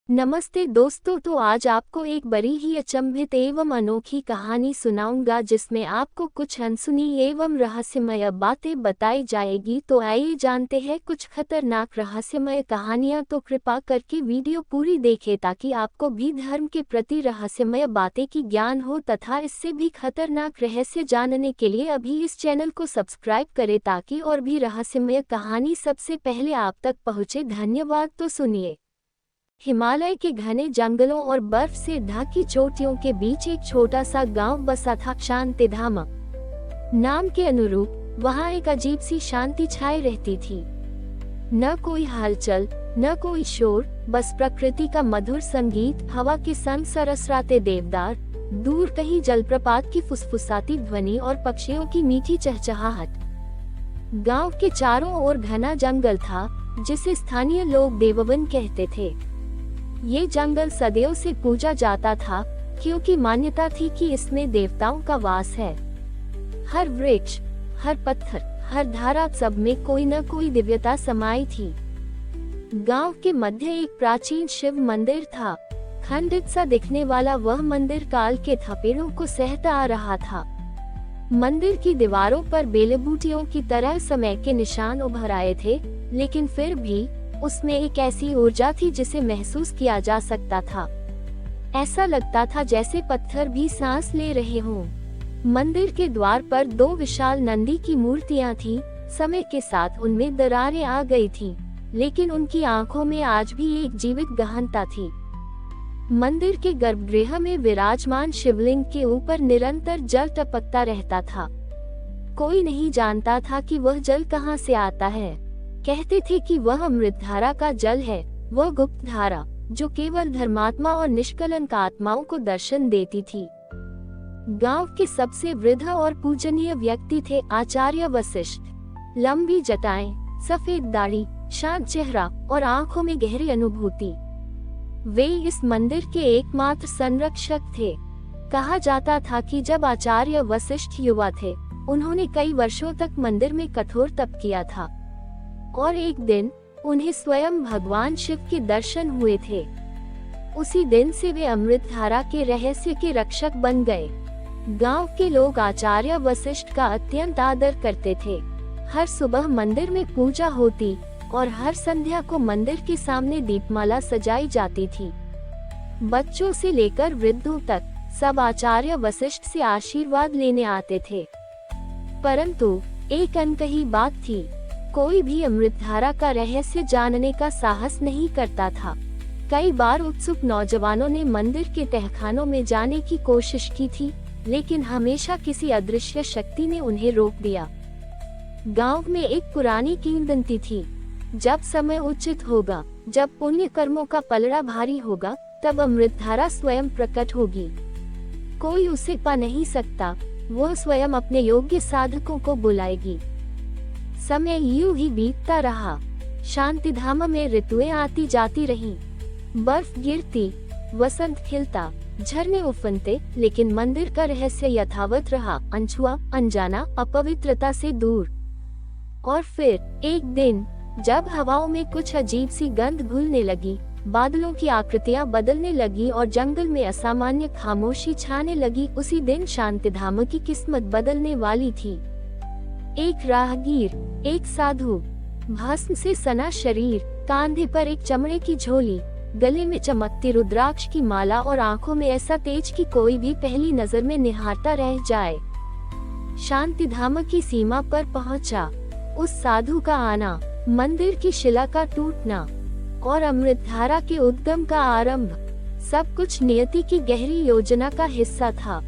नमस्ते दोस्तों, तो आज आपको एक बड़ी ही अचंभित एवं अनोखी कहानी सुनाऊंगा जिसमें आपको कुछ अनसुनी एवं रहस्यमय बातें बताई जाएगी। तो आइए जानते हैं कुछ खतरनाक रहस्यमय कहानियां। तो कृपा करके वीडियो पूरी देखें ताकि आपको भी धर्म के प्रति रहस्यमय बातें की ज्ञान हो तथा इससे भी खतरनाक रहस्य जानने के लिए अभी इस चैनल को सब्सक्राइब करें ताकि और भी रहस्यमय कहानी सबसे पहले आप तक पहुँचे। धन्यवाद। तो सुनिए। हिमालय के घने जंगलों और बर्फ से ढकी चोटियों के बीच एक छोटा सा गांव बसा था। शांतिधाम नाम के अनुरूप वहां एक अजीब सी शांति छाई रहती थी। न कोई हलचल, न कोई शोर, बस प्रकृति का मधुर संगीत, हवा के संग सरसराते देवदार, दूर कहीं जलप्रपात की फुसफुसाती ध्वनि और पक्षियों की मीठी चहचहाहट। गांव के चारों ओर घना जंगल था जिसे स्थानीय लोग देववन कहते थे। ये जंगल सदियों से पूजा जाता था क्योंकि मान्यता थी कि इसमें देवताओं का वास है। हर वृक्ष, हर पत्थर, हर धारा, सब में कोई न कोई दिव्यता समाई थी। गांव के मध्य एक प्राचीन शिव मंदिर था। खंडित सा दिखने वाला वह मंदिर काल के थपेड़ों को सहता आ रहा था। मंदिर की दीवारों पर बेलबूटियों की तरह समय के निशान उभर आए थे, लेकिन फिर भी उसमें एक ऐसी ऊर्जा थी जिसे महसूस किया जा सकता था। ऐसा लगता था जैसे पत्थर भी सांस ले रहे हों। मंदिर के द्वार पर दो विशाल नंदी की मूर्तियां थीं। समय के साथ उनमें दरारें आ गई थीं, लेकिन उनकी आंखों में आज भी एक जीवित गहनता थी। मंदिर के गर्भगृह में विराजमान शिवलिंग के ऊपर निरंतर जल टपकता रहता था। कोई नहीं जानता था कि वह जल कहां से आता है। कहते थे कि वह अमृतधारा का जल है, वह गुप्त धारा जो केवल धर्मात्मा और निष्कलंक आत्माओं को दर्शन देती थी। गांव के सबसे वृद्ध और पूजनीय व्यक्ति थे आचार्य वशिष्ठ। लंबी जटाएं, सफेद दाढ़ी, शांत चेहरा और आंखों में गहरी अनुभूति। वे इस मंदिर के एकमात्र संरक्षक थे। कहा जाता था कि जब आचार्य वशिष्ठ युवा थे, उन्होंने कई वर्षों तक मंदिर में कठोर तप किया था और एक दिन उन्हें स्वयं भगवान शिव के दर्शन हुए थे। उसी दिन से वे अमृतधारा के रहस्य के रक्षक बन गए। गांव के लोग आचार्य वशिष्ठ का अत्यंत आदर करते थे। हर सुबह मंदिर में पूजा होती और हर संध्या को मंदिर के सामने दीपमाला सजाई जाती थी। बच्चों से लेकर वृद्धों तक सब आचार्य वशिष्ठ से आशीर्वाद लेने आते थे। परंतु एक अनकही बात थी, कोई भी अमृतधारा का रहस्य जानने का साहस नहीं करता था। कई बार उत्सुक नौजवानों ने मंदिर के तहखानों में जाने की कोशिश की थी, लेकिन हमेशा किसी अदृश्य शक्ति ने उन्हें रोक दिया। गांव में एक पुरानी किंवदंती थी, जब समय उचित होगा, जब पुण्य कर्मों का पलड़ा भारी होगा, तब अमृतधारा स्वयं प्रकट होगी। कोई उसे पा नहीं सकता, वह स्वयं अपने योग्य साधकों को बुलाएगी। समय यूं ही बीतता रहा। शांतिधाम में ऋतुएं आती जाती रहीं। बर्फ गिरती, वसंत खिलता, झरने उफनते, लेकिन मंदिर का रहस्य यथावत रहा, अनछुआ, अनजाना, अपवित्रता से दूर। और फिर एक दिन जब हवाओं में कुछ अजीब सी गंध घुलने लगी, बादलों की आकृतियां बदलने लगी और जंगल में असामान्य खामोशी छाने लगी, उसी दिन शांतिधाम की किस्मत बदलने वाली थी। एक राहगीर, एक साधु, भस्म से सना शरीर, कांधे पर एक चमड़े की झोली, गले में चमकती रुद्राक्ष की माला और आंखों में ऐसा तेज कि कोई भी पहली नजर में निहारता रह जाए। शांतिधाम की सीमा पर पहुंचा। उस साधु का आना, मंदिर की शिला का टूटना और अमृतधारा के उद्गम का आरंभ, सब कुछ नियति की गहरी योजना का हिस्सा था।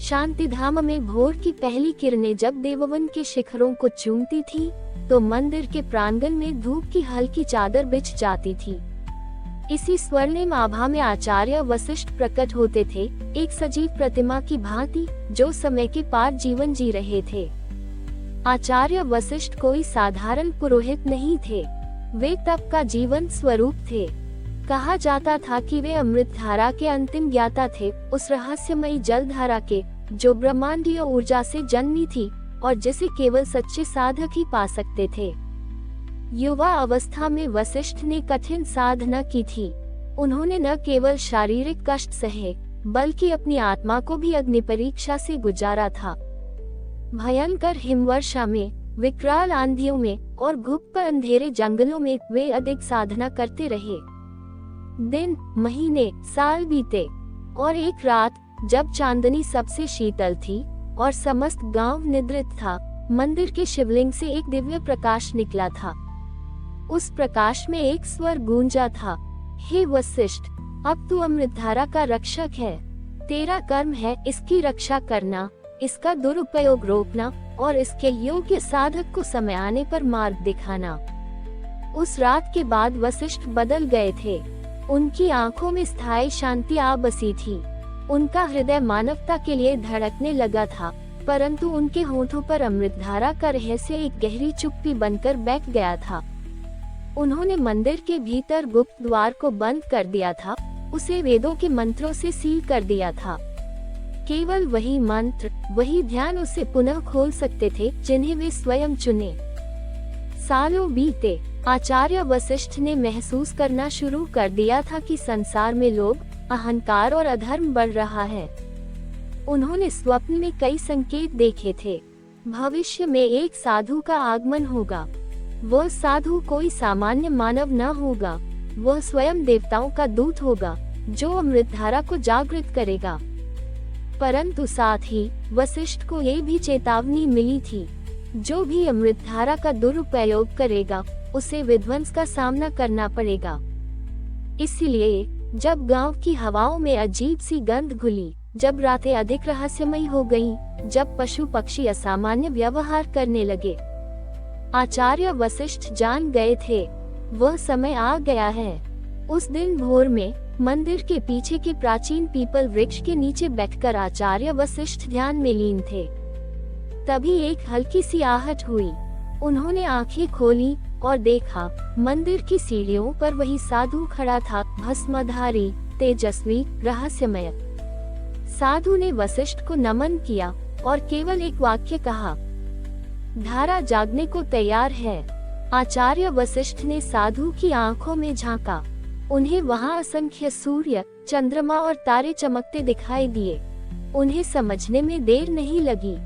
शांतिधाम में भोर की पहली किरणें जब देववन के शिखरों को चूमती थी, तो मंदिर के प्रांगण में धूप की हल्की चादर बिछ जाती थी। इसी स्वर्णिम आभा में आचार्य वशिष्ठ प्रकट होते थे, एक सजीव प्रतिमा की भांति जो समय के पार जीवन जी रहे थे। आचार्य वशिष्ठ कोई साधारण पुरोहित नहीं थे, वे तप का जीवन स्वरूप थे। कहा जाता था कि वे अमृतधारा के अंतिम ज्ञाता थे, उस रहस्यमयी जलधारा के जो ब्रह्मांडीय ऊर्जा से जन्मी थी और जिसे केवल सच्चे साधक ही पा सकते थे। युवा अवस्था में वशिष्ठ ने कठिन साधना की थी। उन्होंने न केवल शारीरिक कष्ट सहे, बल्कि अपनी आत्मा को भी अग्नि परीक्षा से गुजारा था। भयंकर हिमवर्षा में, विकराल आंधियों में और घुप पर अंधेरे जंगलों में वे अधिक साधना करते रहे। दिन, महीने, साल बीते और एक रात, जब चांदनी सबसे शीतल थी और समस्त गांव निद्रित था, मंदिर के शिवलिंग से एक दिव्य प्रकाश निकला था। उस प्रकाश में एक स्वर गूंजा था, हे वशिष्ठ, अब तू अमृतधारा का रक्षक है। तेरा कर्म है इसकी रक्षा करना, इसका दुरुपयोग रोकना और इसके योग्य साधक को समय आने पर मार्ग दिखाना। उस रात के बाद वशिष्ठ बदल गए थे। उनकी आंखों में स्थायी शांति आ बसी थी। उनका हृदय मानवता के लिए धड़कने लगा था, परंतु उनके होठों पर अमृतधारा का रहस्य एक गहरी चुप्पी बनकर बैठ गया था। उन्होंने मंदिर के भीतर गुप्त द्वार को बंद कर दिया था, उसे वेदों के मंत्रों से सील कर दिया था। केवल वही मंत्र, वही ध्यान उसे पुनः खोल सकते थे जिन्हें वे स्वयं चुने। सालों बीते, आचार्य वशिष्ठ ने महसूस करना शुरू कर दिया था कि संसार में लोभ, अहंकार और अधर्म बढ़ रहा है। उन्होंने स्वप्न में कई संकेत देखे थे। भविष्य में एक साधु का आगमन होगा। वह साधु कोई सामान्य मानव न होगा, वह स्वयं देवताओं का दूत होगा, जो अमृतधारा को जागृत करेगा। परंतु साथ ही वशिष्ठ को ये भी चेतावनी मिली थी, जो भी अमृतधारा का दुरुपयोग करेगा, उसे विध्वंस का सामना करना पड़ेगा। इसलिए जब गांव की हवाओं में अजीब सी गंध घुली, जब रातें अधिक रहस्यमयी हो गईं, जब पशु पक्षी असामान्य व्यवहार करने लगे, आचार्य वशिष्ठ जान गए थे, वह समय आ गया है। उस दिन भोर में मंदिर के पीछे के प्राचीन पीपल वृक्ष के नीचे बैठकर आचार्य वशिष्ठ ध्यान में लीन थे। तभी एक हल्की सी आहट हुई। उन्होंने आंखें खोली और देखा, मंदिर की सीढ़ियों पर वही साधु खड़ा था, भस्मधारी, तेजस्वी, रहस्यमय। साधु ने वशिष्ठ को नमन किया और केवल एक वाक्य कहा, धारा जागने को तैयार है। आचार्य वशिष्ठ ने साधु की आंखों में झांका। उन्हें वहां असंख्य सूर्य, चंद्रमा और तारे चमकते दिखाई दिए। उन्हें समझने में देर नहीं लगी,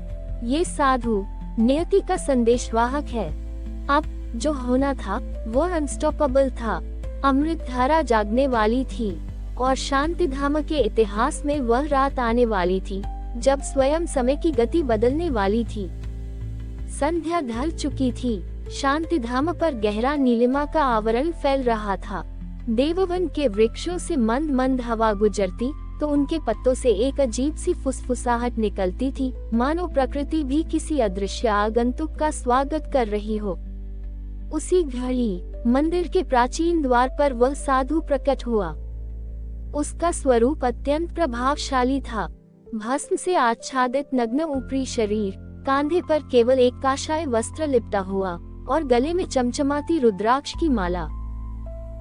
ये साधु नियति का संदेशवाहक है। अब जो होना था वह अनस्टॉपेबल था। अमृतधारा जागने वाली थी और शांतिधाम के इतिहास में वह रात आने वाली थी जब स्वयं समय की गति बदलने वाली थी। संध्या ढल चुकी थी। शांतिधाम पर गहरा नीलिमा का आवरण फैल रहा था। देववन के वृक्षों से मंद मंद हवा गुजरती तो उनके पत्तों से एक अजीब सी फुसफुसाहट निकलती थी, मानो प्रकृति भी किसी अदृश्य आगंतुक का स्वागत कर रही हो। उसी घड़ी मंदिर के प्राचीन द्वार पर वह साधु प्रकट हुआ। उसका स्वरूप अत्यंत प्रभावशाली था। भस्म से आच्छादित नग्न ऊपरी शरीर, कांधे पर केवल एक काशाय वस्त्र लिपटा हुआ और गले में चमचमाती रुद्राक्ष की माला।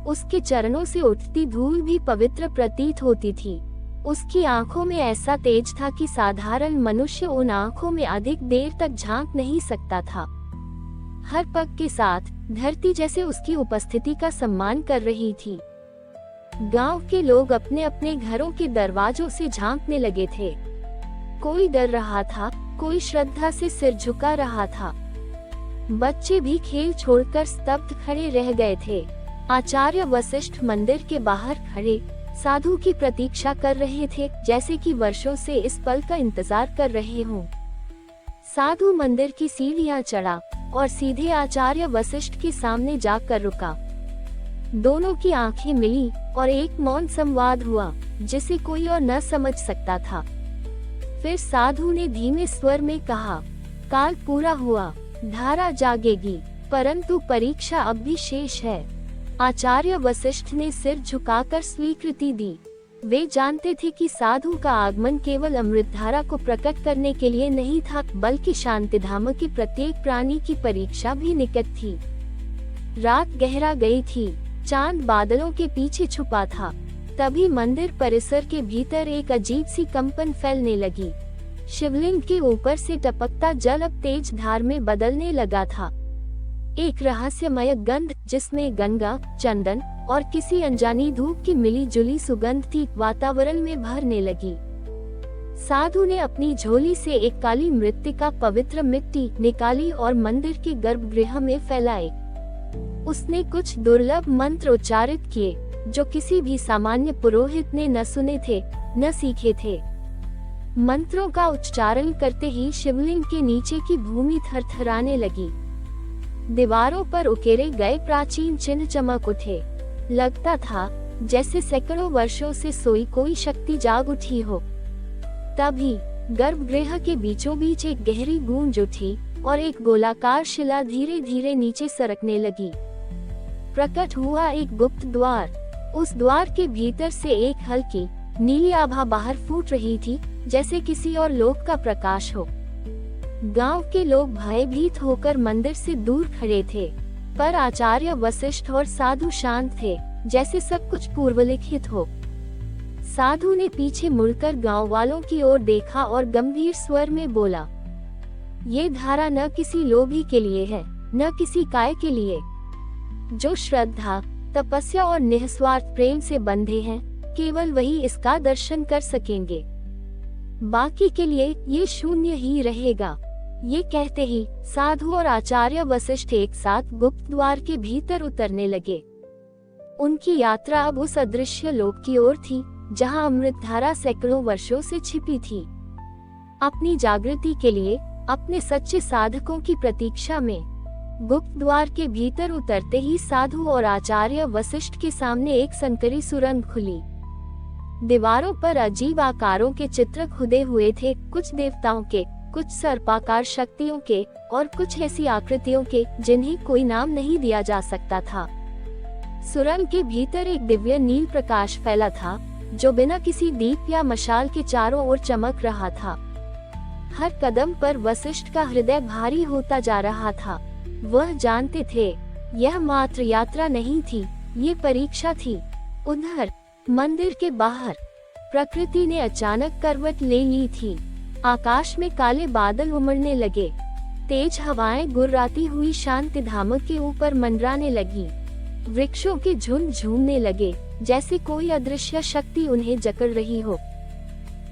उसके चरणों से उठती धूल भी पवित्र प्रतीत होती थी। उसकी आंखों में ऐसा तेज था कि साधारण मनुष्य उन आंखों में अधिक देर तक झांक नहीं सकता था। हर पग के साथ धरती जैसे उसकी उपस्थिति का सम्मान कर रही थी। गांव के लोग अपने अपने घरों के दरवाजों से झांकने लगे थे। कोई डर रहा था, कोई श्रद्धा से सिर झुका रहा था। बच्चे भी खेल छोड़कर स्तब्ध खड़े रह गए थे। आचार्य वशिष्ठ मंदिर के बाहर खड़े साधु की प्रतीक्षा कर रहे थे, जैसे कि वर्षों से इस पल का इंतजार कर रहे हों। साधु मंदिर की सीढ़ियां चढ़ा और सीधे आचार्य वशिष्ठ के सामने जाकर रुका। दोनों की आंखें मिली और एक मौन संवाद हुआ, जिसे कोई और न समझ सकता था। फिर साधु ने धीमे स्वर में कहा, काल पूरा हुआ, धारा जागेगी, परंतु परीक्षा अब भी शेष है। आचार्य वशिष्ठ ने सिर झुकाकर स्वीकृति दी। वे जानते थे कि साधु का आगमन केवल अमृतधारा को प्रकट करने के लिए नहीं था, बल्कि शांतिधाम के प्रत्येक प्राणी की परीक्षा भी निकट थी। रात गहरा गई थी, चांद बादलों के पीछे छुपा था। तभी मंदिर परिसर के भीतर एक अजीब सी कंपन फैलने लगी। शिवलिंग के ऊपर से टपकता जल अब तेज धार में बदलने लगा था। एक रहस्यमय गंध, जिसमें गंगा, चंदन और किसी अनजानी धूप की मिली जुली सुगंध थी वातावरण में भरने लगी। साधु ने अपनी झोली से एक काली मृत्तिका पवित्र मिट्टी निकाली और मंदिर के गर्भगृह में फैलाई। उसने कुछ दुर्लभ मंत्र उच्चारित किए जो किसी भी सामान्य पुरोहित ने न सुने थे न सीखे थे। मंत्रों का उच्चारण करते ही शिवलिंग के नीचे की भूमि थरथराने लगी। दीवारों पर उकेरे गए प्राचीन चिन्ह चमक उठे। लगता था जैसे सैकड़ों वर्षों से सोई कोई शक्ति जाग उठी हो। तभी गर्भगृह के बीचों बीच एक गहरी गूंज उठी और एक गोलाकार शिला धीरे धीरे नीचे सरकने लगी। प्रकट हुआ एक गुप्त द्वार। उस द्वार के भीतर से एक हल्की नीली आभा बाहर फूट रही थी, जैसे किसी और लोक का प्रकाश हो। गांव के लोग भयभीत होकर मंदिर से दूर खड़े थे, पर आचार्य वशिष्ठ और साधु शांत थे, जैसे सब कुछ पूर्वलिखित हो। साधु ने पीछे मुड़कर गांव वालों की ओर देखा और गंभीर स्वर में बोला, ये धारा न किसी लोभी के लिए है, न किसी काय के लिए। जो श्रद्धा, तपस्या और निस्वार्थ प्रेम से बंधे हैं, केवल वही इसका दर्शन कर सकेंगे। बाकी के लिए ये शून्य ही रहेगा। ये कहते ही साधु और आचार्य वशिष्ठ एक साथ गुप्त द्वार के भीतर उतरने लगे। उनकी यात्रा अब उस अदृश्य लोक की ओर थी, जहां अमृत धारा सैकड़ों वर्षों से छिपी थी। अपनी जागृति के लिए, अपने सच्चे साधकों की प्रतीक्षा में, गुप्त द्वार के भीतर उतरते ही साधु और आचार्य वशिष्ठ के सामने एक संकरी सुरंग खुली। दीवारों पर अजीब आकारों के चित्र खुदे हुए थे, कुछ देवताओं के, कुछ सर्पाकार शक्तियों के और कुछ ऐसी आकृतियों के जिन्हें कोई नाम नहीं दिया जा सकता था। सुरंग के भीतर एक दिव्य नील प्रकाश फैला था, जो बिना किसी दीप या मशाल के चारों ओर चमक रहा था। हर कदम पर वशिष्ठ का हृदय भारी होता जा रहा था। वह जानते थे यह मात्र यात्रा नहीं थी, ये परीक्षा थी। उधर मंदिर के बाहर प्रकृति ने अचानक करवट ले ली थी। आकाश में काले बादल उमड़ने लगे। तेज हवाएं गुर्राती हुई शांति धाम के ऊपर मंडराने लगी। वृक्षों के झुंड झूमने लगे, जैसे कोई अदृश्य शक्ति उन्हें जकड़ रही हो।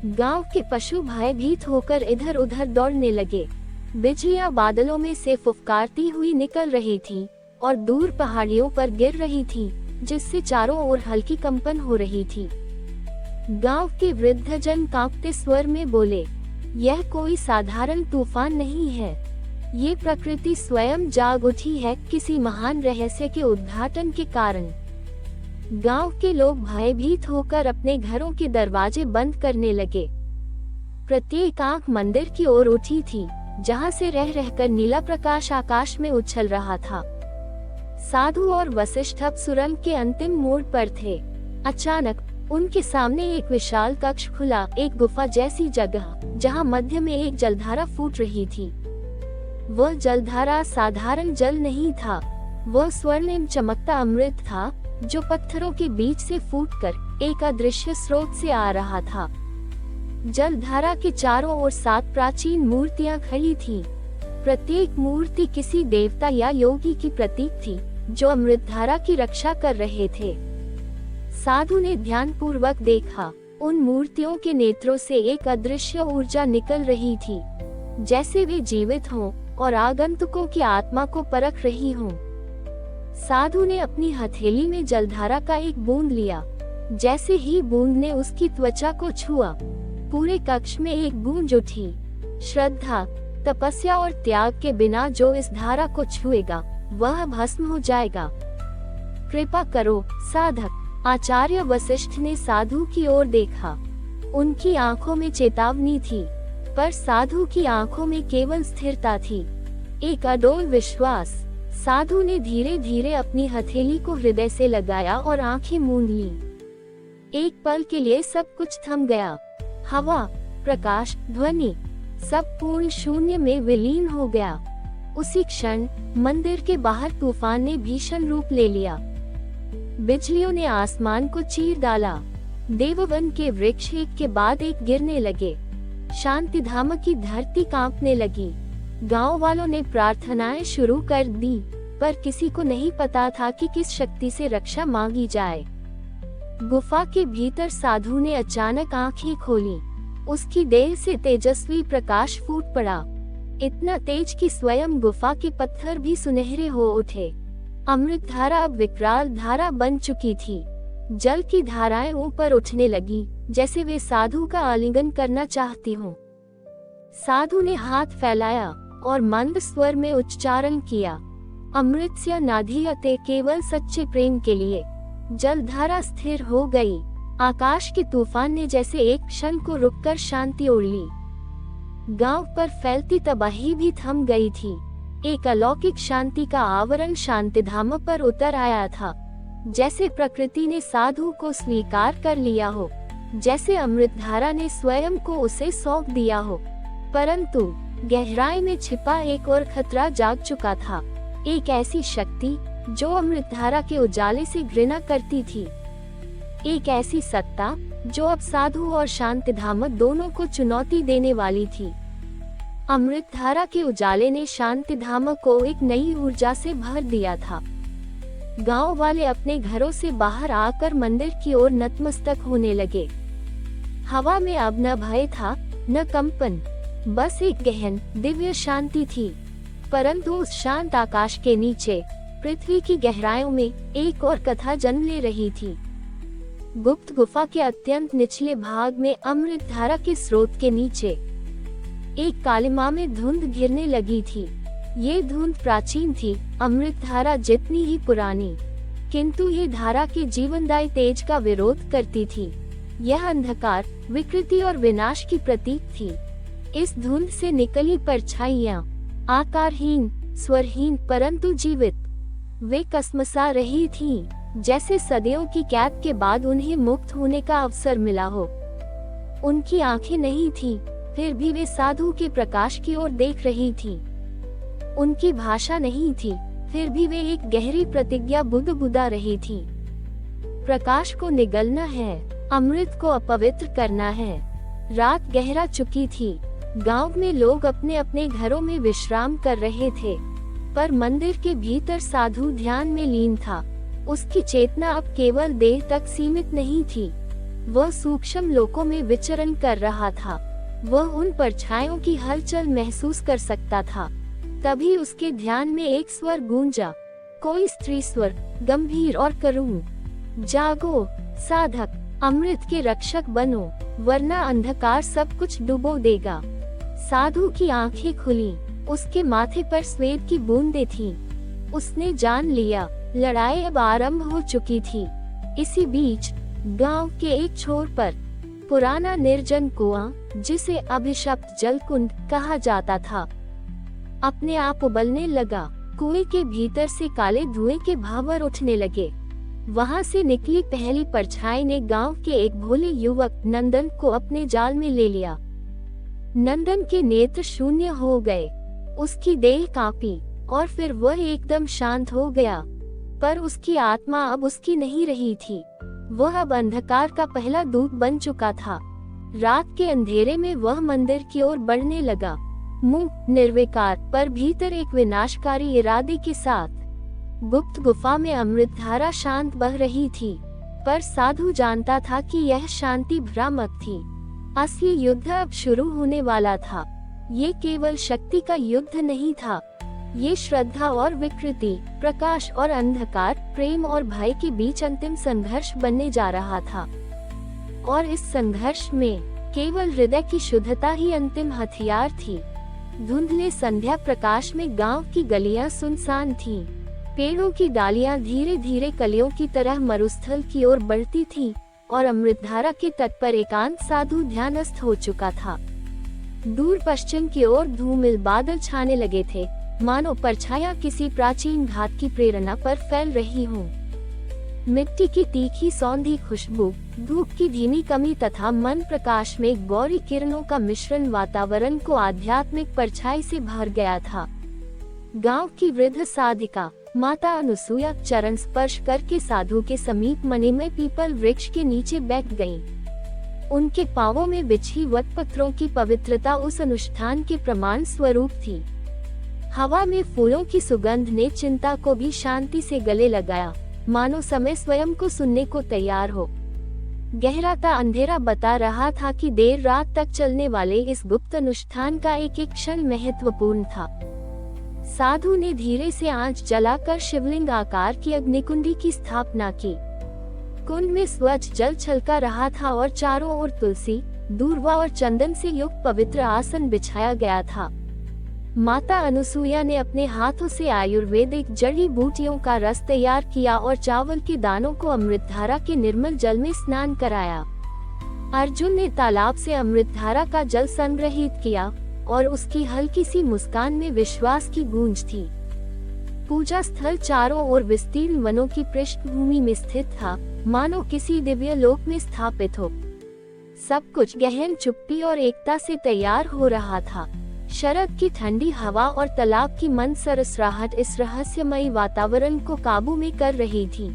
गांव के पशु भयभीत होकर इधर उधर दौड़ने लगे। बिजलियां बादलों में से फुफकारती हुई निकल रही थी और दूर पहाड़ियों पर गिर रही थी, जिससे चारों ओर हल्की कंपन हो रही थी। गांव के वृद्धजन कांपते स्वर में बोले, यह कोई साधारण तूफान नहीं है, ये प्रकृति स्वयं जाग उठी है किसी महान रहस्य के उद्घाटन के कारण। गांव के लोग भयभीत होकर अपने घरों के दरवाजे बंद करने लगे। प्रत्येक आंख मंदिर की ओर उठी थी, जहां से रह रहकर नीला प्रकाश आकाश में उछल रहा था। साधु और वशिष्ठ अब सुरंग के अंतिम मोड़ पर थे। अचानक उनके सामने एक विशाल कक्ष खुला, एक गुफा जैसी जगह, जहां मध्य में एक जलधारा फूट रही थी। वह जलधारा साधारण जल नहीं था, वह स्वर्णिम चमकता अमृत था, जो पत्थरों के बीच से फूटकर एक अदृश्य स्रोत से आ रहा था। जलधारा के चारों ओर 7 प्राचीन मूर्तियां खड़ी थीं। प्रत्येक मूर्ति किसी देवता या योगी की प्रतीक थी, जो अमृतधारा की रक्षा कर रहे थे। साधु ने ध्यानपूर्वक देखा। उन मूर्तियों के नेत्रों से एक अदृश्य ऊर्जा निकल रही थी, जैसे वे जीवित हों और आगंतुकों की आत्मा को परख रही हों। साधु ने अपनी हथेली में जलधारा का एक बूंद लिया। जैसे ही बूंद ने उसकी त्वचा को छुआ, पूरे कक्ष में एक गूंज उठी। श्रद्धा, तपस्या और त्याग के बिना जो इस धारा को छुएगा, वह भस्म हो जाएगा। कृपा करो साधक। आचार्य वशिष्ठ ने साधु की ओर देखा। उनकी आंखों में चेतावनी थी, पर साधु की आंखों में केवल स्थिरता थी, एक अडोल विश्वास। साधु ने धीरे धीरे अपनी हथेली को हृदय से लगाया और आंखें मूंद लीं। एक पल के लिए सब कुछ थम गया। हवा, प्रकाश, ध्वनि, सब पूर्ण शून्य में विलीन हो गया। उसी क्षण मंदिर के बाहर तूफान ने भीषण रूप ले लिया। बिजलियों ने आसमान को चीर डाला। देववन के वृक्ष एक के बाद एक गिरने लगे। शांतिधाम की धरती कांपने लगी। गांव वालों ने प्रार्थनाएं शुरू कर दी, पर किसी को नहीं पता था कि किस शक्ति से रक्षा मांगी जाए। गुफा के भीतर साधु ने अचानक आंखें खोली। उसकी देह से तेजस्वी प्रकाश फूट पड़ा, इतना तेज कि स्वयं गुफा के पत्थर भी सुनहरे हो उठे। अमृत धारा अब विकराल धारा बन चुकी थी। जल की धाराएं ऊपर उठने लगी, जैसे वे साधु का आलिंगन करना चाहती हों। साधु ने हाथ फैलाया और मंद स्वर में उच्चारण किया, अमृतस्य नाधीयते, केवल सच्चे प्रेम के लिए। जलधारा स्थिर हो गई। आकाश के तूफान ने जैसे एक क्षण को रुककर शांति ओढ़ ली। गांव पर फैलती तबाही भी थम गई थी। एक अलौकिक शांति का आवरण शांतिधाम पर उतर आया था, जैसे प्रकृति ने साधु को स्वीकार कर लिया हो, जैसे अमृतधारा ने स्वयं को उसे सौंप दिया हो। परंतु गहराई में छिपा एक और खतरा जाग चुका था, एक ऐसी शक्ति जो अमृतधारा के उजाले से घृणा करती थी, एक ऐसी सत्ता जो अब साधु और शांतिधाम दोनों को चुनौती देने वाली थी। अमृतधारा के उजाले ने शांतिधाम को एक नई ऊर्जा से भर दिया था। गांव वाले अपने घरों से बाहर आकर मंदिर की ओर नतमस्तक होने लगे। हवा में अब न भय था, न कंपन, बस एक गहन दिव्य शांति थी। परंतु उस शांत आकाश के नीचे पृथ्वी की गहराइयों में एक और कथा जन्म ले रही थी। गुप्त गुफा के अत्यंत निचले भाग में अमृत धारा के स्रोत के नीचे एक कालिमा में धुंध घिरने लगी थी। ये धुंध प्राचीन थी, अमृत धारा जितनी ही पुरानी, किंतु ये धारा के जीवनदायी तेज का विरोध करती थी। यह अंधकार, विकृति और विनाश की प्रतीक थी। इस धुंध से निकली परछाइयां आकारहीन, स्वरहीन परंतु जीवित, वे कसमसा रही थीं, जैसे सदियों की कैद के बाद उन्हें मुक्त होने का अवसर मिला हो। उनकी आंखें नहीं थीं, फिर भी वे साधु के प्रकाश की ओर देख रही थीं। उनकी भाषा नहीं थी, फिर भी वे एक गहरी प्रतिज्ञा बुदबुदा रही थीं। प्रकाश को निगलना है, अमृत को अपवित्र करना है। रात गहरा चुकी थी। गांव में लोग अपने अपने घरों में विश्राम कर रहे थे, पर मंदिर के भीतर साधु ध्यान में लीन था। उसकी चेतना अब केवल देह तक सीमित नहीं थी, वह सूक्ष्म लोकों में विचरण कर रहा था। वह उन परछाइयों की हलचल महसूस कर सकता था। तभी उसके ध्यान में एक स्वर गूंजा, कोई स्त्री स्वर, गंभीर और करुण, जागो साधक, अमृत के रक्षक बनो, वरना अंधकार सब कुछ डुबो देगा। साधु की आंखें खुली, उसके माथे पर स्वेद की बूंदें थीं। उसने जान लिया, लड़ाई अब आरंभ हो चुकी थी। इसी बीच गांव के एक छोर पर पुराना निर्जन कुआं, जिसे अभिशप्त जलकुंड कहा जाता था, अपने आप उबलने लगा। कुएं के भीतर से काले धुएं के भावर उठने लगे। वहां से निकली पहली परछाई ने गांव के एक भोले युवक नंदन को अपने जाल में ले लिया। नंदन के नेत्र शून्य हो गए, उसकी देह कांपी और फिर वह एकदम शांत हो गया। पर उसकी आत्मा अब उसकी नहीं रही थी। वह अब अंधकार का पहला दूत बन चुका था। रात के अंधेरे में वह मंदिर की ओर बढ़ने लगा, मुंह निर्विकार पर भीतर एक विनाशकारी इरादे के साथ। गुप्त गुफा में अमृतधारा शांत बह रही थी, पर साधु जानता था कि यह शांति भ्रामक थी। असली युद्ध अब शुरू होने वाला था। ये केवल शक्ति का युद्ध नहीं था, ये श्रद्धा और विकृति, प्रकाश और अंधकार, प्रेम और भय के बीच अंतिम संघर्ष बनने जा रहा था। और इस संघर्ष में केवल हृदय की शुद्धता ही अंतिम हथियार थी। धुंधले संध्या प्रकाश में गांव की गलियां सुनसान थीं। पेड़ों की डालियां धीरे धीरे कलियों की तरह मरुस्थल की ओर बढ़ती थीं, और अमृतधारा के तट पर एकांत साधु ध्यानस्थ हो चुका था। दूर पश्चिम की ओर धूमिल बादल छाने लगे थे, मानो परछाइयां किसी प्राचीन घात की प्रेरणा पर फैल रही हों। मिट्टी की तीखी सौंधी खुशबू, धूप की धीमी कमी तथा मन प्रकाश में गौरी किरणों का मिश्रण वातावरण को आध्यात्मिक परछाई से भर गया था। गांव की वृद्ध साधिका माता अनुसूया चरण स्पर्श करके साधु के समीप मणिमय पीपल वृक्ष के नीचे बैठ गईं। उनके पांवों में बिछी वटपत्रों की पवित्रता उस अनुष्ठान के प्रमाण स्वरूप थी। हवा में फूलों की सुगंध ने चिंता को भी शांति से गले लगाया, मानो समय स्वयं को सुनने को तैयार हो। गहराता अंधेरा बता रहा था कि देर रात तक चलने वाले इस गुप्त अनुष्ठान का एक एक क्षण महत्वपूर्ण था। साधु ने धीरे से आंच जलाकर शिवलिंग आकार की अग्निकुंडी की स्थापना की। कुंड में स्वच्छ जल छलका रहा था और चारों ओर तुलसी, दूर्वा और चंदन से युक्त पवित्र आसन बिछाया गया था। माता अनुसुईया ने अपने हाथों से आयुर्वेदिक जड़ी बूटियों का रस तैयार किया और चावल के दानों को अमृतधारा के निर्मल जल में स्नान कराया। अर्जुन ने तालाब से अमृतधारा का जल संग्रहित किया और उसकी हल्की सी मुस्कान में विश्वास की गूंज थी। पूजा स्थल चारों ओर विस्तीर्ण वनों की पृष्ठभूमि में स्थित था, मानो किसी दिव्य लोक में स्थापित हो। सब कुछ गहन चुप्पी और एकता से तैयार हो रहा था। शरद की ठंडी हवा और तालाब की मंद सरसराहट इस रहस्यमयी वातावरण को काबू में कर रही थी।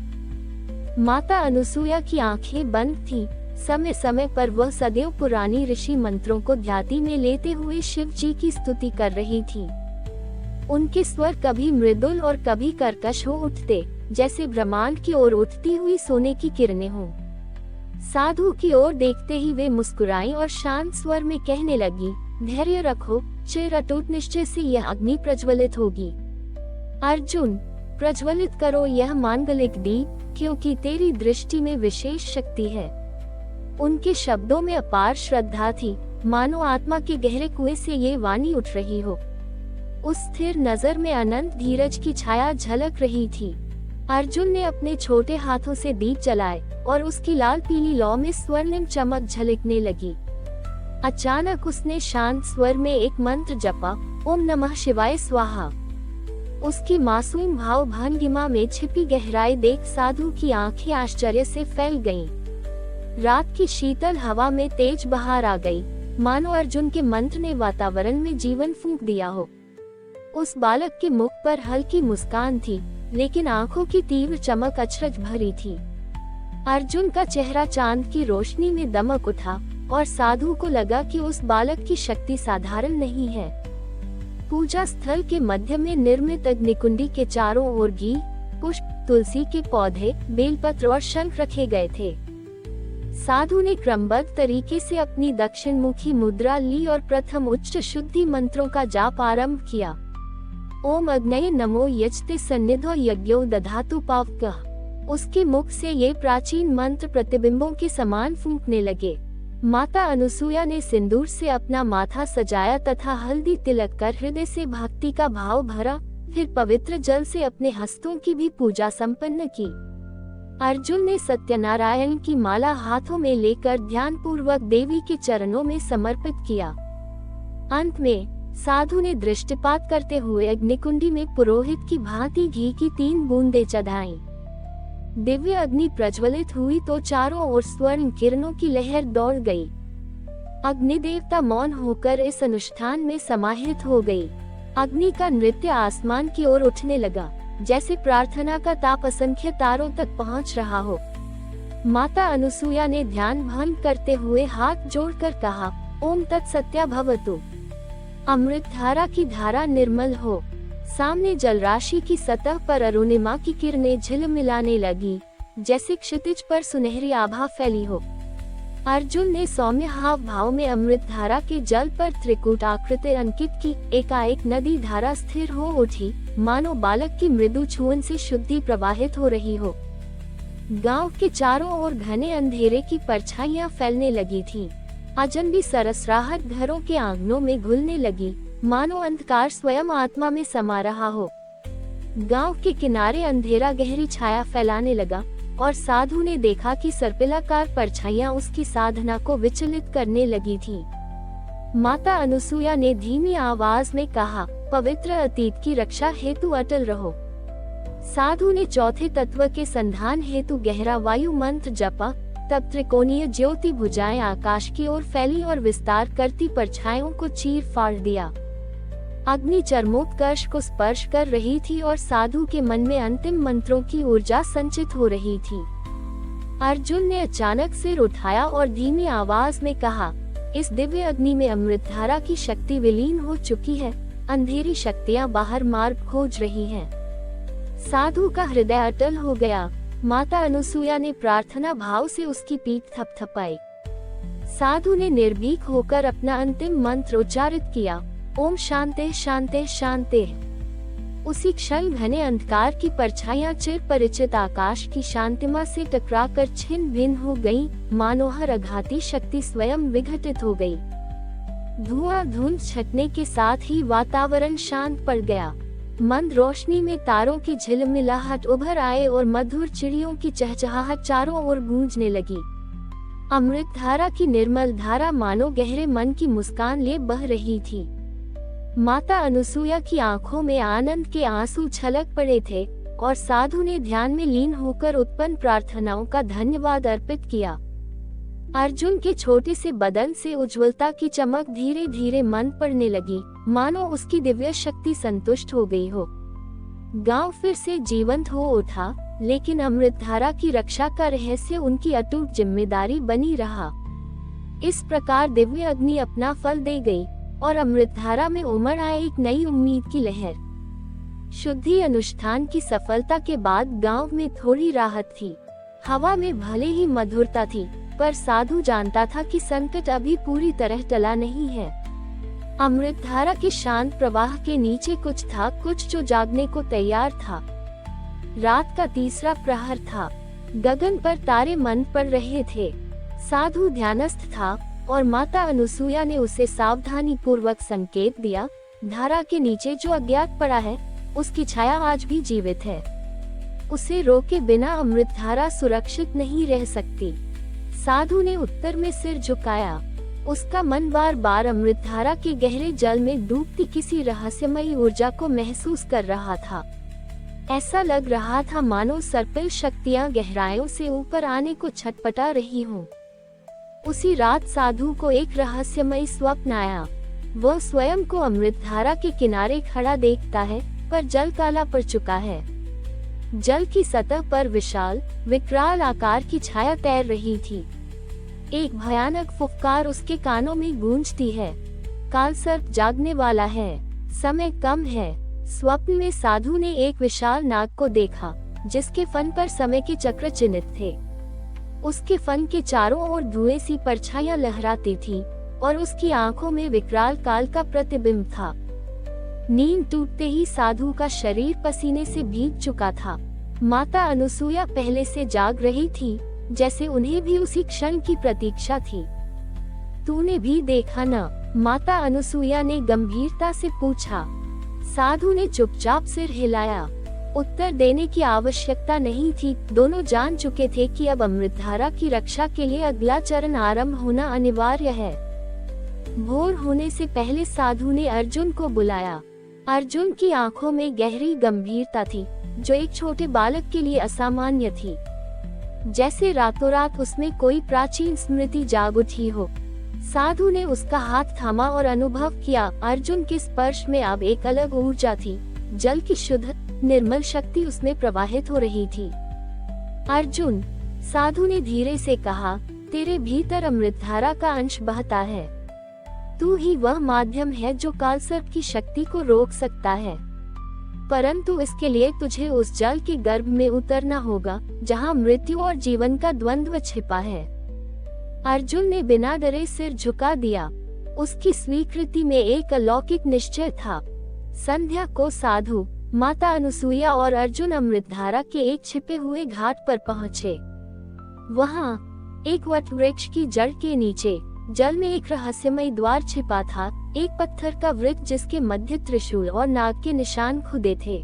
माता अनुसुईया की आंखें बंद थीं। समय समय पर वह सदैव पुरानी ऋषि मंत्रों को ध्याति में लेते हुए शिव जी की स्तुति कर रही थी। उनके स्वर कभी मृदुल और कभी कर्कश हो उठते, जैसे ब्रह्मांड की ओर उठती हुई सोने की किरणें हों। साधु की ओर देखते ही वे मुस्कुराईं और शांत स्वर में कहने लगी, धैर्य रखो, चिर अटूट निश्चय से यह अग्नि प्रज्वलित होगी। अर्जुन, प्रज्वलित करो यह मांगलिक दीप, क्योंकि तेरी दृष्टि में विशेष शक्ति है। उनके शब्दों में अपार श्रद्धा थी, मानो आत्मा के गहरे कुएं से ये वाणी उठ रही हो। उस स्थिर नजर में अनंत धीरज की छाया झलक रही थी। अर्जुन ने अपने छोटे हाथों से दीप जलाए और उसकी लाल पीली लौ में स्वर्णिम चमक झलकने लगी। अचानक उसने शांत स्वर में एक मंत्र जपा, ओम नमः शिवाय स्वाहा। उसकी मासूम भाव भंगिमा में छिपी गहराई देख साधु की आंखें आश्चर्य से फैल गईं। रात की शीतल हवा में तेज बहार आ गई, मानो अर्जुन के मंत्र ने वातावरण में जीवन फूंक दिया हो। उस बालक के मुख पर हल्की मुस्कान थी, लेकिन आंखों की तीव्र चमक अचरज भरी थी। अर्जुन का चेहरा चांद की रोशनी में दमक उठा और साधु को लगा कि उस बालक की शक्ति साधारण नहीं है। पूजा स्थल के मध्य में निर्मित अग्निकुंडी के चारों ओर घी, पुष्प, तुलसी के पौधे, बेलपत्र और शंख रखे गए थे। साधु ने क्रमबद्ध तरीके से अपनी दक्षिणमुखी मुद्रा ली और प्रथम उच्च शुद्धि मंत्रों का जाप आरंभ किया। ओम अग्नये नमो यजते सन्निधो यज्ञो दधातु पावकः। उसके मुख से ये प्राचीन मंत्र प्रतिबिंबों के समान फूंकने लगे। माता अनुसुईया ने सिंदूर से अपना माथा सजाया तथा हल्दी तिलक कर हृदय से भक्ति का भाव भरा, फिर पवित्र जल से अपने हस्तों की भी पूजा संपन्न की। अर्जुन ने सत्यनारायण की माला हाथों में लेकर ध्यानपूर्वक देवी के चरणों में समर्पित किया। अंत में साधु ने दृष्टिपात करते हुए अग्निकुंडी में पुरोहित की भांति घी की 3 बूंदें चढ़ाईं। दिव्य अग्नि प्रज्वलित हुई तो चारों ओर स्वर्ण किरणों की लहर दौड़ गई। अग्नि देवता मौन होकर इस अनुष्ठान में समाहित हो गई। अग्नि का नृत्य आसमान की ओर उठने लगा, जैसे प्रार्थना का ताप असंख्य तारों तक पहुंच रहा हो। माता अनुसुईया ने ध्यान भंग करते हुए हाथ जोड़कर कहा, ओम तत्सत्या भवतु। अमृत धारा की धारा निर्मल हो। सामने जलराशि की सतह पर अरुणिमा की किरणें झिलमिलाने लगी, जैसे क्षितिज पर सुनहरी आभा फैली हो। अर्जुन ने सौम्य हाव भाव में अमृत धारा के जल पर त्रिकूट आकृति अंकित की। एकाएक नदी धारा स्थिर हो उठी, मानो बालक की मृदु छुअन से शुद्धि प्रवाहित हो रही हो। गांव के चारों ओर घने अंधेरे की परछाइयां फैलने लगी थीं। अजनबी सरसराहट घरों के आंगनों में घुलने लगी, मानो अंधकार स्वयं आत्मा में समा रहा हो। गांव के किनारे अंधेरा गहरी छाया फैलाने लगा और साधु ने देखा कि सर्पिलाकार परछाइयां उसकी साधना को विचलित करने लगी थीं। माता अनुसुईया ने धीमी आवाज में कहा, पवित्र अतीत की रक्षा हेतु अटल रहो। साधु ने चौथे तत्व के संधान हेतु गहरा वायु मंत्र जपा। तब त्रिकोणीय ज्योति भुजाएं आकाश की ओर फैली और विस्तार करती परछाइयों को चीर फाड़ दिया। अग्नि चरमोत्कर्ष को स्पर्श कर रही थी और साधु के मन में अंतिम मंत्रों की ऊर्जा संचित हो रही थी। अर्जुन ने अचानक सिर उठाया और धीमी आवाज में कहा, इस दिव्य अग्नि में अमृत धारा की शक्ति विलीन हो चुकी है। अंधेरी शक्तियां बाहर मार्ग खोज रही हैं। साधु का हृदय अटल हो गया। माता अनुसूया ने प्रार्थना भाव से उसकी पीठ थपथपाई। साधु ने निर्भीक होकर अपना अंतिम मंत्र उच्चारित किया, ओम शांति शांति शांति। उसी क्षण घने अंधकार की परछाइयां चिर परिचित आकाश की शांतिमा से टकराकर छिन्न भिन्न हो गईं, मानो हर आघाती शक्ति स्वयं विघटित हो गई। धुआं धुंध छटने के साथ ही वातावरण शांत पड़ गया। मंद रोशनी में तारों की झिलमिलाहट उभर आए और मधुर चिड़ियों की चहचहाहट चारों ओर गूंजने लगी। अमृत धारा की निर्मल धारा मानो गहरे मन की मुस्कान लिए बह रही थी। माता अनुसूया की आंखों में आनंद के आंसू छलक पड़े थे और साधु ने ध्यान में लीन होकर उत्पन्न प्रार्थनाओं का धन्यवाद अर्पित किया। अर्जुन के छोटे से बदन से उज्ज्वलता की चमक धीरे धीरे मंद पड़ने लगी, मानो उसकी दिव्य शक्ति संतुष्ट हो गई हो। गांव फिर से जीवंत हो उठा, लेकिन अमृत धारा की रक्षा का रहस्य उनकी अटूट जिम्मेदारी बनी रहा। इस प्रकार दिव्य अग्नि अपना फल दे गई और अमृत धारा में उमड़ आए एक नई उम्मीद की लहर। शुद्धि अनुष्ठान की सफलता के बाद गांव में थोड़ी राहत थी। हवा में भले ही मधुरता थी, पर साधु जानता था कि संकट अभी पूरी तरह टला नहीं है। अमृत धारा के शांत प्रवाह के नीचे कुछ था, कुछ जो जागने को तैयार था। रात का तीसरा प्रहर था। गगन पर तारे मंद पड़ रहे थे। साधु ध्यानस्थ था और माता अनुसूया ने उसे सावधानी पूर्वक संकेत दिया, धारा के नीचे जो अज्ञात पड़ा है, उसकी छाया आज भी जीवित है। उसे रोके बिना अमृत धारा सुरक्षित नहीं रह सकती। साधु ने उत्तर में सिर झुकाया। उसका मन बार बार अमृत धारा के गहरे जल में डूबती किसी रहस्यमयी ऊर्जा को महसूस कर रहा था। ऐसा लग रहा था मानो सर्पिल शक्तियां गहराइयों से ऊपर आने को छटपटा रही हों। उसी रात साधु को एक रहस्यमय स्वप्न आया। वह स्वयं को अमृत धारा के किनारे खड़ा देखता है, पर जल काला पड़ चुका है। जल की सतह पर विशाल विकराल आकार की छाया तैर रही थी। एक भयानक फुफकार उसके कानों में गूंजती है। कालसर्प जागने वाला है, समय कम है। स्वप्न में साधु ने एक विशाल नाग को देखा, जिसके फन पर समय के चक्र चिन्हित थे। उसके फन के चारों ओर धुएं सी परछाइयां लहराती थी और उसकी आंखों में विकराल काल का प्रतिबिंब था। नींद टूटते ही साधु का शरीर पसीने से भीग चुका था। माता अनुसूया पहले से जाग रही थी, जैसे उन्हें भी उसी क्षण की प्रतीक्षा थी। तूने भी देखा न? माता अनुसूया ने गंभीरता से पूछा। साधु ने चुपचाप सिर हिलाया। उत्तर देने की आवश्यकता नहीं थी। दोनों जान चुके थे कि अब अमृतधारा की रक्षा के लिए अगला चरण आरंभ होना अनिवार्य है। भोर होने से पहले साधु ने अर्जुन को बुलाया। अर्जुन की आंखों में गहरी गंभीरता थी, जो एक छोटे बालक के लिए असामान्य थी। जैसे रातों रात उसमें कोई प्राचीन स्मृति जाग उठी हो। साधु ने उसका हाथ थामा और अनुभव किया। अर्जुन के स्पर्श में अब एक अलग ऊर्जा थी। जल की शुद्ध निर्मल शक्ति उसमें प्रवाहित हो रही थी। अर्जुन, साधु ने धीरे से कहा, तेरे भीतर अमृतधारा का अंश बहता है। तू ही वह माध्यम है जो कालसर्प की शक्ति को रोक सकता है। परंतु इसके लिए तुझे उस जल के गर्भ में उतरना होगा, जहां मृत्यु और जीवन का द्वंद्व छिपा है। अर्जुन ने बिना डरे सिर झुका दिया। उसकी स्वीकृति में एक अलौकिक निश्चय था। संध्या को साधु, माता अनुसूया और अर्जुन अमृतधारा के एक छिपे हुए घाट पर पहुँचे। वहाँ एक वट वृक्ष की जड़ के नीचे जल में एक रहस्यमय द्वार छिपा था। एक पत्थर का वृक्ष जिसके मध्य त्रिशूल और नाग के निशान खुदे थे।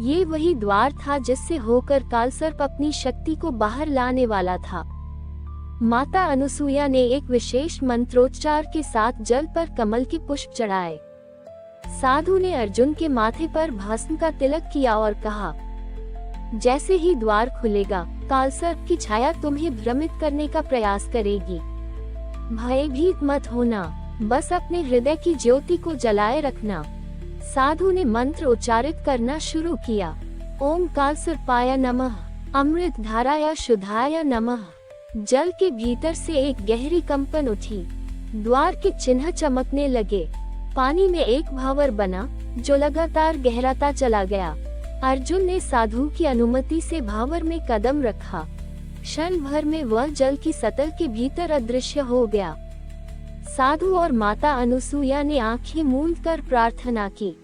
ये वही द्वार था जिससे होकर कालसर्प अपनी शक्ति को बाहर लाने वाला था। माता अनुसूया ने एक विशेष मंत्रोच्चार के साथ जल पर कमल के पुष्प चढ़ाए। साधु ने अर्जुन के माथे पर भस्म का तिलक किया और कहा, जैसे ही द्वार खुलेगा, कालसर्प की छाया तुम्हें भ्रमित करने का प्रयास करेगी। भयभीत मत होना, बस अपने हृदय की ज्योति को जलाए रखना। साधु ने मंत्र उच्चारित करना शुरू किया। ओम कालसर्पाय नमः, अमृत धाराय शुद्धाय नमः। जल के भीतर से एक गहरी कंपन उठी। द्वार के चिन्ह चमकने लगे। पानी में एक भावर बना जो लगातार गहराता चला गया। अर्जुन ने साधु की अनुमति से भावर में कदम रखा। क्षण भर में वह जल की सतह के भीतर अदृश्य हो गया। साधु और माता अनुसुईया ने आंखें मूंद कर प्रार्थना की।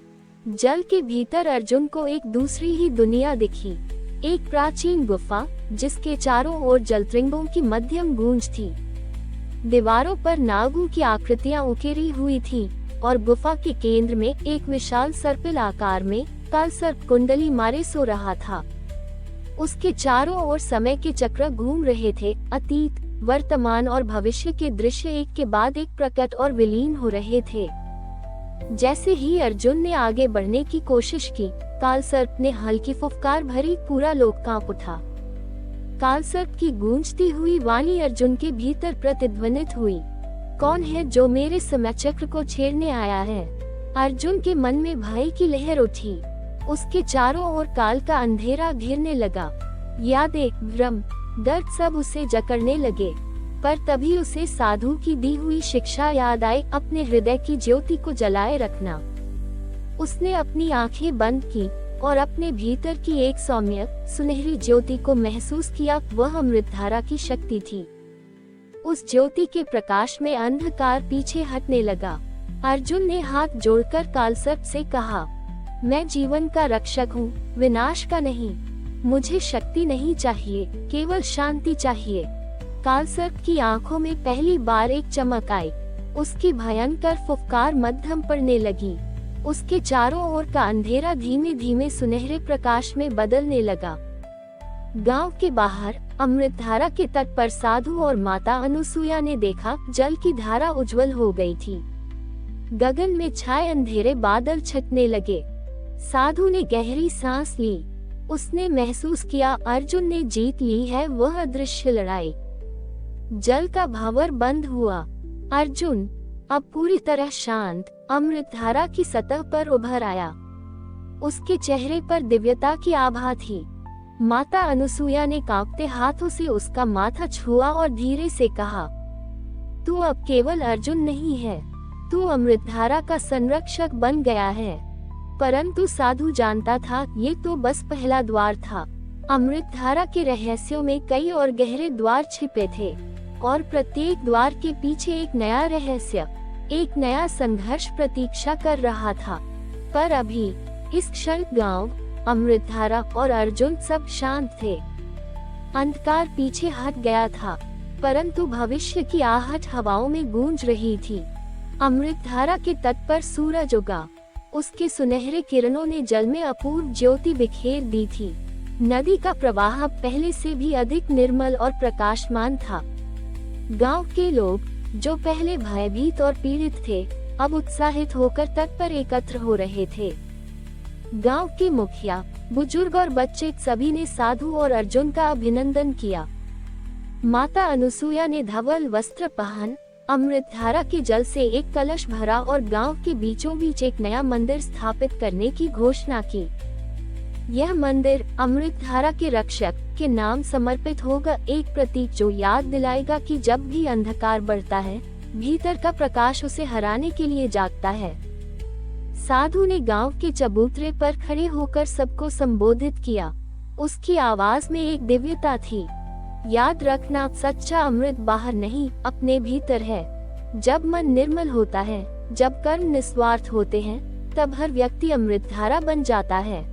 जल के भीतर अर्जुन को एक दूसरी ही दुनिया दिखी। एक प्राचीन गुफा जिसके चारों ओर जलतरंगों की मध्यम गूंज थी। दीवारों पर नागों की आकृतियां उकेरी हुई थी और गुफा के केंद्र में एक विशाल सर्पिल आकार में कालसर्प कुंडली मारे सो रहा था। उसके चारों ओर समय के चक्र घूम रहे थे। अतीत, वर्तमान और भविष्य के दृश्य एक के बाद एक प्रकट और विलीन हो रहे थे। जैसे ही अर्जुन ने आगे बढ़ने की कोशिश की, कालसर्प ने हल्की फुफकार भरी पूरा लोक कांप उठा। कालसर्प की गूंजती हुई वाणी अर्जुन के भीतर प्रतिध्वनित हुई। कौन है जो मेरे समय चक्र को छेड़ने आया है? अर्जुन के मन में भय की लहर उठी। उसके चारों ओर काल का अंधेरा घिरने लगा। यादें, भ्रम, दर्द सब उसे जकड़ने लगे। पर तभी उसे साधु की दी हुई शिक्षा याद आई, अपने हृदय की ज्योति को जलाए रखना। उसने अपनी आंखें बंद की और अपने भीतर की एक सौम्य, सुनहरी ज्योति को महसूस किया। वह अमृतधारा की शक्ति थी। उस ज्योति के प्रकाश में अंधकार पीछे हटने लगा। अर्जुन ने हाथ जोड़कर कालसर्प से कहा, मैं जीवन का रक्षक हूँ, विनाश का नहीं। मुझे शक्ति नहीं चाहिए, केवल शांति चाहिए। कालसर्प की आंखों में पहली बार एक चमक आई। उसकी भयंकर फुफकार मध्यम पड़ने लगी। उसके चारों ओर का अंधेरा धीमे धीमे सुनहरे प्रकाश में बदलने लगा। गांव के बाहर अमृतधारा के तट पर साधु और माता अनुसुईया ने देखा, जल की धारा उज्जवल हो गई थी। गगन में छाए अंधेरे बादल छटने लगे। साधु ने गहरी सांस ली। उसने महसूस किया, अर्जुन ने जीत ली है वह अदृश्य लड़ाई। जल का भावर बंद हुआ। अर्जुन अब पूरी तरह शांत, अमृतधारा की सतह पर उभर आया। उसके चेहरे पर दिव्यता की आभा थी। माता अनुसुईया ने कांपते हाथों से उसका माथा छुआ और धीरे से कहा, तू अब केवल अर्जुन नहीं है, तू अमृतधारा का संरक्षक बन गया है। परंतु साधु जानता था, ये तो बस पहला द्वार था। अमृतधारा के रहस्यों में कई और गहरे द्वार छिपे थे और प्रत्येक द्वार के पीछे एक नया रहस्य, एक नया संघर्ष प्रतीक्षा कर रहा था। पर अभी इस क्षण गांव, अमृतधारा और अर्जुन सब शांत थे। अंधकार पीछे हट गया था, परंतु भविष्य की आहट हवाओं में गूंज रही थी। अमृतधारा के तट पर सूरज उगा। उसके सुनहरे किरणों ने जल में अपूर्व ज्योति बिखेर दी थी। नदी का प्रवाह पहले से भी अधिक निर्मल और प्रकाशमान था। गांव के लोग, जो पहले भयभीत और पीड़ित थे, अब उत्साहित होकर तट पर एकत्र हो रहे थे। गांव के मुखिया, बुजुर्ग और बच्चे सभी ने साधु और अर्जुन का अभिनंदन किया। माता अनुसुईया ने धवल वस्त्र पहन अमृतधारा के जल से एक कलश भरा और गांव के बीचों बीच एक नया मंदिर स्थापित करने की घोषणा की। यह मंदिर अमृतधारा के रक्षक के नाम समर्पित होगा, एक प्रतीक जो याद दिलाएगा कि जब भी अंधकार बढ़ता है, भीतर का प्रकाश उसे हराने के लिए जागता है। साधु ने गांव के चबूतरे पर खड़े होकर सबको संबोधित किया। उसकी आवाज में एक दिव्यता थी। याद रखना, सच्चा अमृत बाहर नहीं, अपने भीतर है। जब मन निर्मल होता है, जब कर्म निस्वार्थ होते हैं, तब हर व्यक्ति अमृतधारा बन जाता है।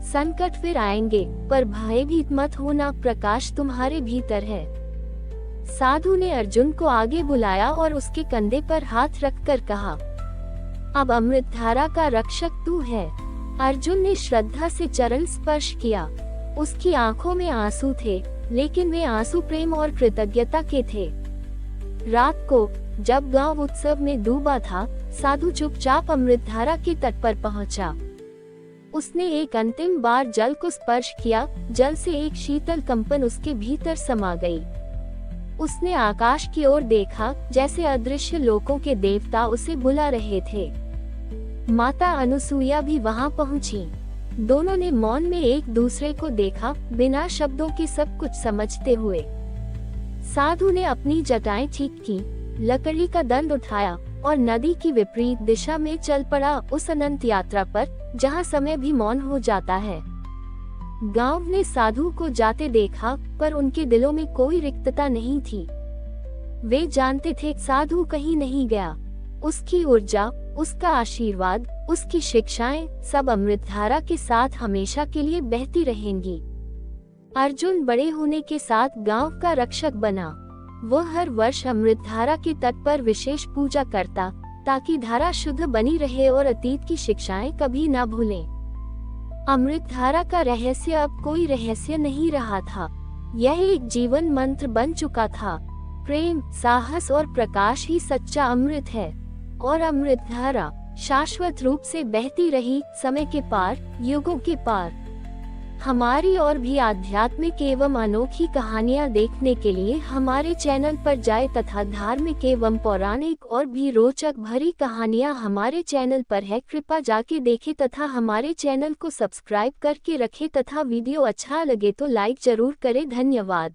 संकट फिर आएंगे, पर भयभीत मत होना, प्रकाश तुम्हारे भीतर है। साधु ने अर्जुन को आगे बुलाया और उसके कंधे पर हाथ रखकर कहा, अब अमृतधारा का रक्षक तू है। अर्जुन ने श्रद्धा से चरण स्पर्श किया। उसकी आंखों में आंसू थे, लेकिन वे आंसू प्रेम और कृतज्ञता के थे। रात को जब गांव उत्सव में डूबा था, साधु चुपचाप अमृतधारा के तट पर पहुंचा। उसने एक अंतिम बार जल को स्पर्श किया। जल से एक शीतल कंपन उसके भीतर समा गई। उसने आकाश की ओर देखा, जैसे अदृश्य लोकों के देवता उसे बुला रहे थे। माता अनुसुईया भी वहां पहुंची। दोनों ने मौन में एक दूसरे को देखा, बिना शब्दों के सब कुछ समझते हुए। साधु ने अपनी जटाएं ठीक की, लकड़ी का दंड उठाया और नदी की विपरीत दिशा में चल पड़ा उस अनंत यात्रा पर, जहाँ समय भी मौन हो जाता है। गांव ने साधु को जाते देखा, पर उनके दिलों में कोई रिक्तता नहीं थी। वे जानते थे साधु कहीं नहीं गया। उसकी ऊर्जा, उसका आशीर्वाद, उसकी शिक्षाएं सब अमृतधारा के साथ हमेशा के लिए बहती रहेंगी। अर्जुन बड़े होने के साथ गांव का रक्षक बना। वो हर वर्ष अमृतधारा के तट पर विशेष पूजा करता, ताकि धारा शुद्ध बनी रहे और अतीत की शिक्षाएं कभी न भूलें। अमृतधारा का रहस्य अब कोई रहस्य नहीं रहा था। यह एक जीवन मंत्र बन चुका था। प्रेम, साहस और प्रकाश ही सच्चा अमृत है। और अमृतधारा शाश्वत रूप से बहती रही, समय के पार, युगों के पार। हमारी और भी आध्यात्मिक एवं अनोखी कहानियाँ देखने के लिए हमारे चैनल पर जाएं तथा धार्मिक एवं पौराणिक और भी रोचक भरी कहानियाँ हमारे चैनल पर है। कृपया जाके देखें तथा हमारे चैनल को सब्सक्राइब करके रखें तथा वीडियो अच्छा लगे तो लाइक जरूर करें। धन्यवाद।